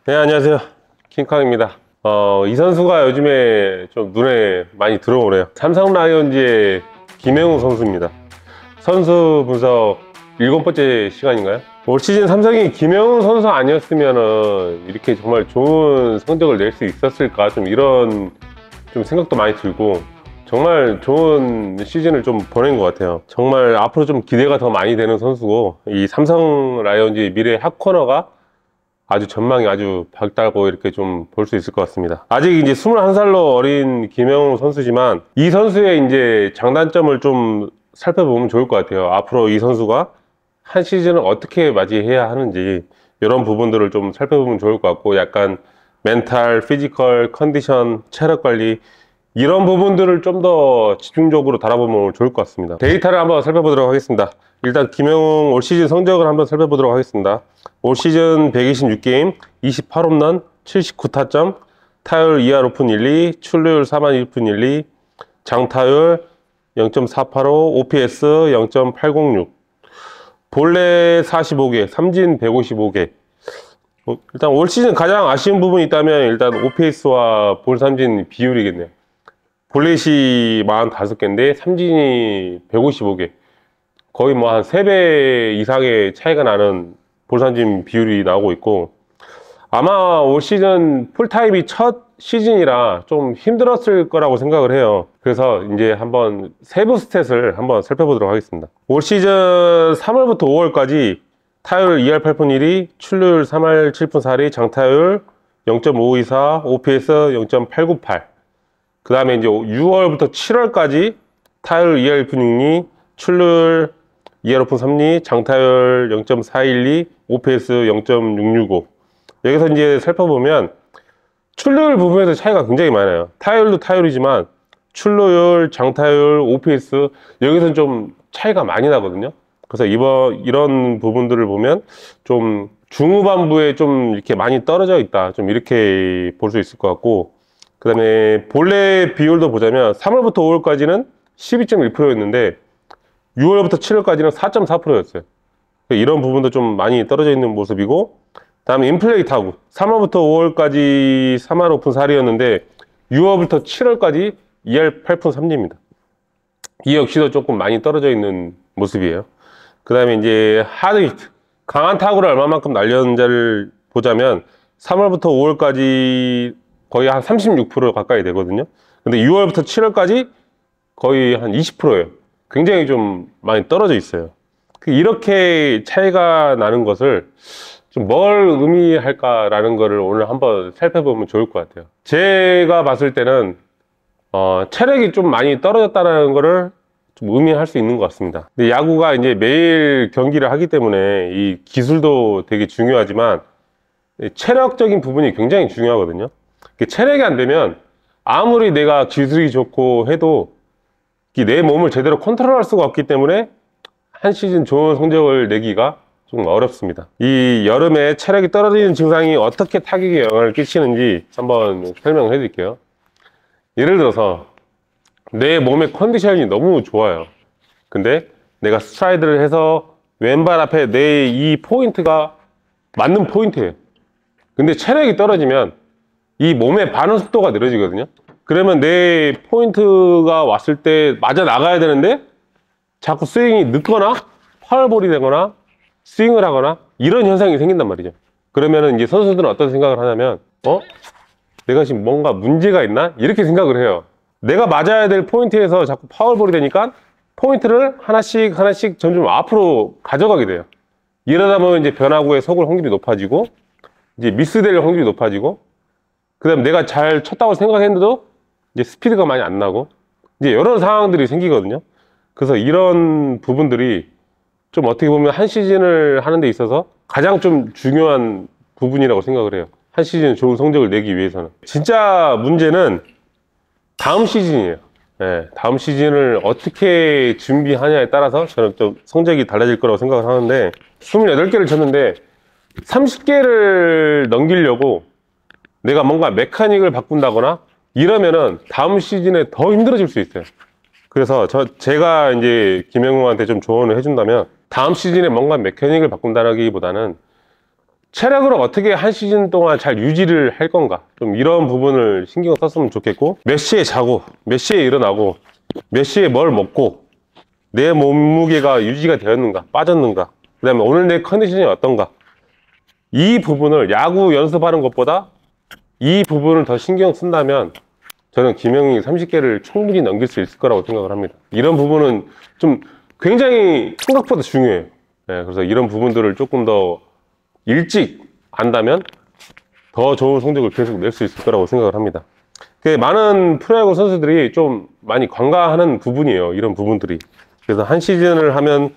네, 안녕하세요. 킹캉입니다. 이 선수가 요즘에 좀 눈에 많이 들어오네요. 삼성 라이온즈의 김영우 선수입니다. 선수 분석 7번째 시간인가요? 올 시즌 삼성이 김영우 선수 아니었으면 이렇게 정말 좋은 성적을 낼 수 있었을까? 좀 이런 생각도 많이 들고, 정말 좋은 시즌을 좀 보낸 것 같아요. 정말 앞으로 좀 기대가 더 많이 되는 선수고, 이 삼성 라이온즈의 미래 핫코너가 아주 전망이 아주 밝다고 이렇게 좀 볼 수 있을 것 같습니다. 아직 이제 21살로 어린 김영우 선수지만, 이 선수의 이제 장단점을 좀 살펴보면 좋을 것 같아요. 앞으로 이 선수가 한 시즌을 어떻게 맞이해야 하는지, 이런 부분들을 좀 살펴보면 좋을 것 같고, 약간 멘탈, 피지컬, 컨디션, 체력 관리, 이런 부분들을 좀 더 집중적으로 달아보면 좋을 것 같습니다. 데이터를 한번 살펴보도록 하겠습니다. 일단 김영웅 올 시즌 성적을 한번 살펴보도록 하겠습니다. 올 시즌 126게임 28홈런 79타점, 타율 2할 오픈 1리, 출루율 4만 1푼 1리, 장타율 0.485, OPS 0.806, 볼넷 45개, 삼진 155개. 일단 올 시즌 가장 아쉬운 부분이 있다면 일단 OPS와 볼 삼진 비율이겠네요. 볼넷이 45개인데 삼진이 155개. 거의 뭐 한 3배 이상의 차이가 나는 볼삼진 비율이 나오고 있고, 아마 올 시즌 풀타임이 첫 시즌이라 좀 힘들었을 거라고 생각을 해요. 그래서 이제 한번 세부 스탯을 한번 살펴보도록 하겠습니다. 올 시즌 3월부터 5월까지 타율 2할 8푼 1리, 출루율 3할 7푼 4리, 장타율 0.524, OPS 0.898. 그 다음에 이제 6월부터 7월까지 타율 2할 1푼 6리, 출루율 2할 5푼 3리, 장타율 0.412, OPS 0.665. 여기서 이제 살펴보면 출루율 부분에서 차이가 굉장히 많아요. 타율도 타율이지만 출루율, 장타율, OPS, 여기서는 좀 차이가 많이 나거든요. 그래서 이런 부분들을 보면 좀 중후반부에 좀 이렇게 많이 떨어져 있다, 좀 이렇게 볼 수 있을 것 같고, 그 다음에 볼넷 비율도 보자면 3월부터 5월까지는 12.1%였는데 6월부터 7월까지는 4.4%였어요. 이런 부분도 좀 많이 떨어져 있는 모습이고, 다음에 인플레이 타구 3월부터 5월까지 3할 오픈 4리였는데 6월부터 7월까지 2할 8푼 3리입니다. 이 역시도 조금 많이 떨어져 있는 모습이에요. 그 다음에 이제 하드히트, 강한 타구를 얼마만큼 날렸는지를 보자면 3월부터 5월까지 거의 한 36% 가까이 되거든요. 근데 6월부터 7월까지 거의 한 20%예요. 굉장히 좀 많이 떨어져 있어요. 이렇게 차이가 나는 것을 좀 뭘 의미할까라는 거를 오늘 한번 살펴보면 좋을 것 같아요. 제가 봤을 때는 체력이 좀 많이 떨어졌다는 거를 좀 의미할 수 있는 것 같습니다. 근데 야구가 이제 매일 경기를 하기 때문에 이 기술도 되게 중요하지만 체력적인 부분이 굉장히 중요하거든요. 체력이 안 되면 아무리 내가 기술이 좋고 해도 내 몸을 제대로 컨트롤할 수가 없기 때문에 한 시즌 좋은 성적을 내기가 좀 어렵습니다. 이 여름에 체력이 떨어지는 증상이 어떻게 타격에 영향을 끼치는지 한번 설명을 해드릴게요. 예를 들어서 내 몸의 컨디션이 너무 좋아요. 근데 내가 스트라이드를 해서 왼발 앞에 내 이 포인트가 맞는 포인트예요. 근데 체력이 떨어지면 이 몸의 반응 속도가 느려지거든요. 그러면 내 포인트가 왔을 때 맞아 나가야 되는데 자꾸 스윙이 늦거나 파울볼이 되거나 스윙을 하거나 이런 현상이 생긴단 말이죠. 그러면은 이제 선수들은 어떤 생각을 하냐면 내가 지금 뭔가 문제가 있나? 이렇게 생각을 해요. 내가 맞아야 될 포인트에서 자꾸 파울볼이 되니까 포인트를 하나씩 점점 앞으로 가져가게 돼요. 이러다 보면 이제 변화구에 속을 확률이 높아지고, 이제 미스될 확률이 높아지고, 그 다음에 내가 잘 쳤다고 생각했는데도 이제 스피드가 많이 안 나고, 이제 이런 상황들이 생기거든요. 그래서 이런 부분들이 좀 어떻게 보면 한 시즌을 하는 데 있어서 가장 좀 중요한 부분이라고 생각을 해요. 한 시즌 좋은 성적을 내기 위해서는. 진짜 문제는 다음 시즌이에요. 네, 다음 시즌을 어떻게 준비하냐에 따라서 저는 좀 성적이 달라질 거라고 생각을 하는데, 28개를 쳤는데 30개를 넘기려고 내가 뭔가 메카닉을 바꾼다거나 이러면은 다음 시즌에 더 힘들어질 수 있어요. 그래서 제가 이제 김영웅한테 좀 조언을 해준다면, 다음 시즌에 뭔가 메카닉을 바꾼다기보다는 체력을 어떻게 한 시즌 동안 잘 유지를 할 건가, 좀 이런 부분을 신경 썼으면 좋겠고, 몇 시에 자고 몇 시에 일어나고 몇 시에 뭘 먹고 내 몸무게가 유지가 되었는가 빠졌는가, 그 다음에 오늘 내 컨디션이 어떤가, 이 부분을 야구 연습하는 것보다 이 부분을 더 신경 쓴다면 저는 김영희 30개를 충분히 넘길 수 있을 거라고 생각을 합니다. 이런 부분은 좀 굉장히 생각보다 중요해요. 네, 그래서 이런 부분들을 조금 더 일찍 안다면 더 좋은 성적을 계속 낼 수 있을 거라고 생각을 합니다. 많은 프로야구 선수들이 좀 많이 관과하는 부분이에요, 이런 부분들이. 그래서 한 시즌을 하면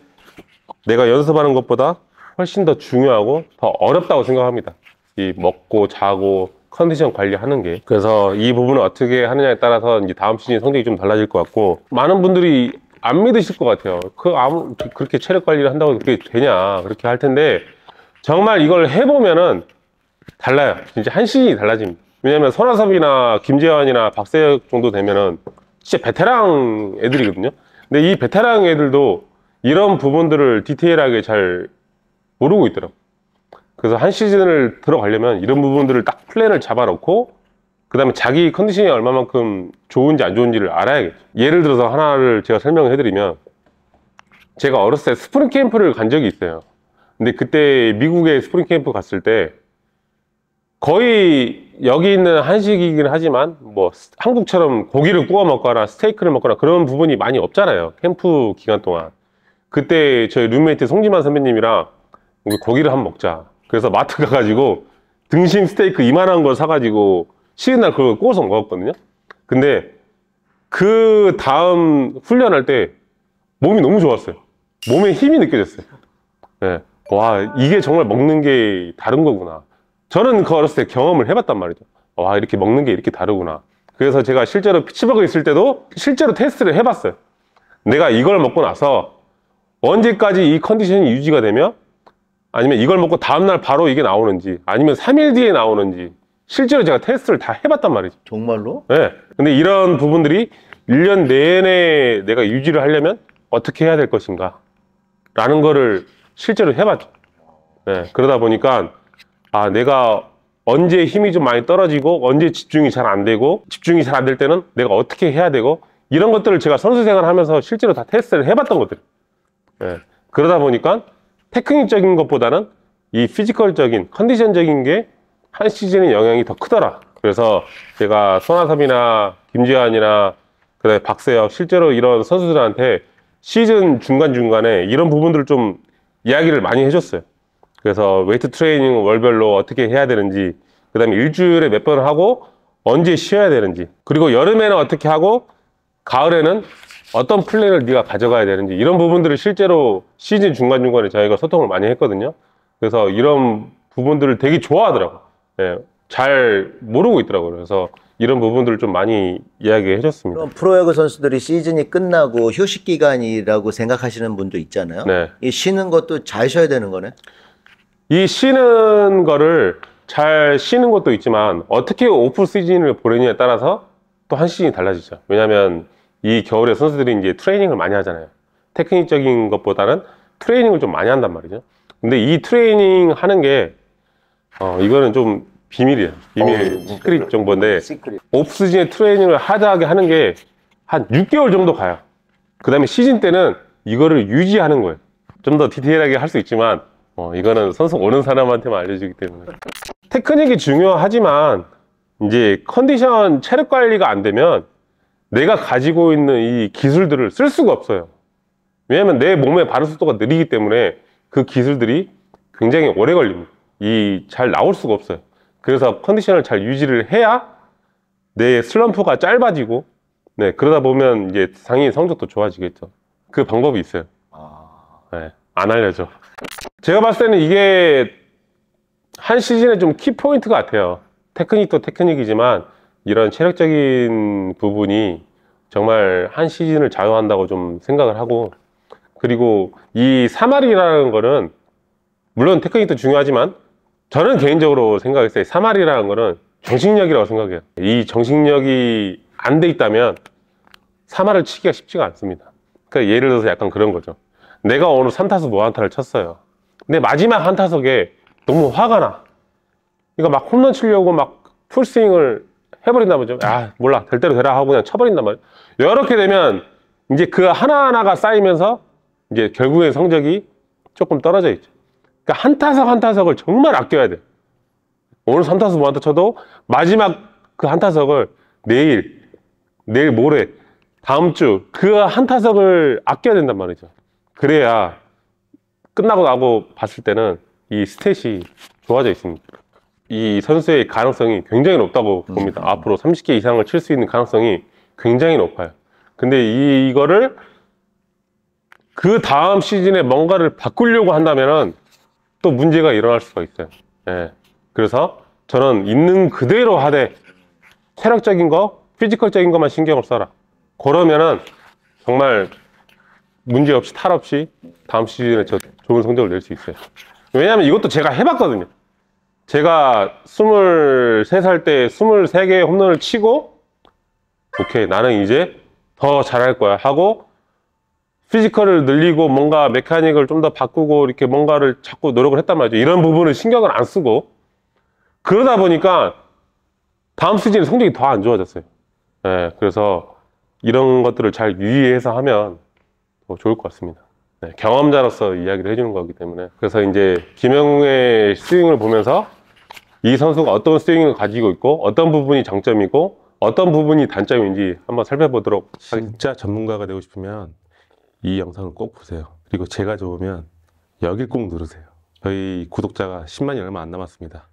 내가 연습하는 것보다 훨씬 더 중요하고 더 어렵다고 생각합니다. 이 먹고 자고 컨디션 관리하는 게. 그래서 이 부분을 어떻게 하느냐에 따라서 이제 다음 시즌 성적이 좀 달라질 것 같고, 많은 분들이 안 믿으실 것 같아요. 그렇게 체력 관리를 한다고 그렇게 되냐, 그렇게 할 텐데, 정말 이걸 해보면은 달라요. 진짜 한 시즌이 달라집니다. 왜냐면 손아섭이나 김재환이나 박세혁 정도 되면은 진짜 베테랑 애들이거든요. 근데 이 베테랑 애들도 이런 부분들을 디테일하게 잘 모르고 있더라고요. 그래서 한 시즌을 들어가려면 이런 부분들을 딱 플랜을 잡아놓고, 그 다음에 자기 컨디션이 얼마만큼 좋은지 안 좋은지를 알아야겠죠. 예를 들어서 하나를 제가 설명을 해드리면, 제가 어렸을 때 스프링 캠프를 간 적이 있어요. 근데 그때 미국에 스프링 캠프 갔을 때 거의 여기 있는 한식이긴 하지만 뭐 한국처럼 고기를 구워 먹거나 스테이크를 먹거나 그런 부분이 많이 없잖아요, 캠프 기간 동안. 그때 저희 룸메이트 송지만 선배님이랑 우리 고기를 한번 먹자, 그래서 마트 가가지고 등심 스테이크 이만한 거 사가지고 쉬는 날 그걸 구워서 먹었거든요. 근데 그 다음 훈련할 때 몸이 너무 좋았어요. 몸에 힘이 느껴졌어요. 네. 와, 이게 정말 먹는 게 다른 거구나. 저는 그 어렸을 때 경험을 해봤단 말이죠. 와, 이렇게 먹는 게 이렇게 다르구나. 그래서 제가 실제로 피츠버그에 있을 때도 실제로 테스트를 해봤어요. 내가 이걸 먹고 나서 언제까지 이 컨디션이 유지가 되며, 아니면 이걸 먹고 다음날 바로 이게 나오는지, 아니면 3일 뒤에 나오는지, 실제로 제가 테스트를 다 해봤단 말이죠. 정말로? 네. 근데 이런 부분들이 1년 내내 내가 유지를 하려면 어떻게 해야 될 것인가 라는 거를 실제로 해봤죠. 네. 그러다 보니까 내가 언제 힘이 좀 많이 떨어지고 언제 집중이 잘 안 되고, 집중이 잘 안 될 때는 내가 어떻게 해야 되고, 이런 것들을 제가 선수 생활을 하면서 실제로 다 테스트를 해봤던 것들. 네. 그러다 보니까 테크닉적인 것보다는 이 피지컬적인 컨디션적인 게 한 시즌의 영향이 더 크더라. 그래서 제가 손아섭이나 김지환이나 그다음에 박세혁, 실제로 이런 선수들한테 시즌 중간중간에 이런 부분들을 좀 이야기를 많이 해줬어요. 그래서 웨이트 트레이닝 월별로 어떻게 해야 되는지, 그 다음에 일주일에 몇 번을 하고 언제 쉬어야 되는지, 그리고 여름에는 어떻게 하고 가을에는 어떤 플랜을 네가 가져가야 되는지, 이런 부분들을 실제로 시즌 중간중간에 저희가 소통을 많이 했거든요. 그래서 이런 부분들을 되게 좋아하더라고요. 네, 잘 모르고 있더라고요. 그래서 이런 부분들을 좀 많이 이야기해 줬습니다. 그럼 프로야구 선수들이 시즌이 끝나고 휴식 기간이라고 생각하시는 분도 있잖아요. 네. 이 쉬는 것도 잘 쉬어야 되는 거네. 이 쉬는 거를 잘 쉬는 것도 있지만 어떻게 오프 시즌을 보내느냐에 따라서 또 한 시즌이 달라지죠. 왜냐하면 이 겨울에 선수들이 이제 트레이닝을 많이 하잖아요. 테크닉적인 것보다는 트레이닝을 좀 많이 한단 말이죠. 근데 이 트레이닝 하는 게 이거는 좀 비밀이에요. 비밀 시크릿 정보인데, 오프 시즌에 트레이닝을 하드하게 하는 게 한 6개월 정도 가요. 그 다음에 시즌 때는 이거를 유지하는 거예요. 좀 더 디테일하게 할 수 있지만 이거는 선수 오는 사람한테만 알려주기 때문에. 테크닉이 중요하지만 이제 컨디션 체력 관리가 안 되면 내가 가지고 있는 이 기술들을 쓸 수가 없어요. 왜냐면 내 몸의 반응 속도가 느리기 때문에 그 기술들이 굉장히 오래 걸립니다. 잘 나올 수가 없어요. 그래서 컨디션을 잘 유지를 해야 내 슬럼프가 짧아지고, 네, 그러다 보면 이제 상위 성적도 좋아지겠죠. 그 방법이 있어요. 네, 안 알려줘. 제가 봤을 때는 이게 한 시즌의 좀 키포인트 같아요. 테크닉도 테크닉이지만 이런 체력적인 부분이 정말 한 시즌을 좌우한다고 좀 생각을 하고, 그리고 이 3할이라는 거는 물론 테크닉도 중요하지만 저는 개인적으로 생각했어요. 3할이라는 거는 정신력이라고 생각해요. 이 정신력이 안 돼 있다면 3할을 치기가 쉽지가 않습니다. 그러니까 예를 들어서 약간 그런 거죠. 내가 오늘 3타수 무안타를 쳤어요. 근데 마지막 한 타석에 너무 화가 나. 그러니까 막 홈런 치려고 막 풀스윙을 해버린단 말이죠. 아, 몰라. 될 대로 되라 하고 그냥 쳐버린단 말이에요. 이렇게 되면 이제 그 하나하나가 쌓이면서 이제 결국엔 성적이 조금 떨어져 있죠. 그러니까 한 타석 한 타석을 정말 아껴야 돼. 오늘 3타수 무안타 쳐도 마지막 그 한 타석을 내일 모레, 다음 주 그 한 타석을 아껴야 된단 말이죠. 그래야 끝나고 나고 봤을 때는 이 스탯이 좋아져 있습니다. 이 선수의 가능성이 굉장히 높다고 봅니다. 앞으로 30개 이상을 칠 수 있는 가능성이 굉장히 높아요. 근데 이거를 그 다음 시즌에 뭔가를 바꾸려고 한다면은 또 문제가 일어날 수가 있어요. 예. 그래서 저는 있는 그대로 하되 체력적인 거, 피지컬적인 것만 신경을 써라. 그러면은 정말 문제 없이 탈 없이 다음 시즌에 저 좋은 성적을 낼 수 있어요. 왜냐하면 이것도 제가 해봤거든요. 제가 23살 때 23개의 홈런을 치고 오케이, 나는 이제 더 잘할 거야 하고 피지컬을 늘리고 뭔가 메카닉을 좀 더 바꾸고 이렇게 뭔가를 자꾸 노력을 했단 말이죠. 이런 부분을 신경을 안 쓰고 그러다 보니까 다음 시즌에 성적이 더 안 좋아졌어요. 네, 그래서 이런 것들을 잘 유의해서 하면 더 좋을 것 같습니다. 네, 경험자로서 이야기를 해주는 거기 때문에. 그래서 이제 김영웅의 스윙을 보면서 이 선수가 어떤 스윙을 가지고 있고 어떤 부분이 장점이고 어떤 부분이 단점인지 한번 살펴보도록 하겠습니다. 진짜 전문가가 되고 싶으면 이 영상을 꼭 보세요. 그리고 제가 좋으면 여길 꼭 누르세요. 저희 구독자가 10만이 얼마 안 남았습니다.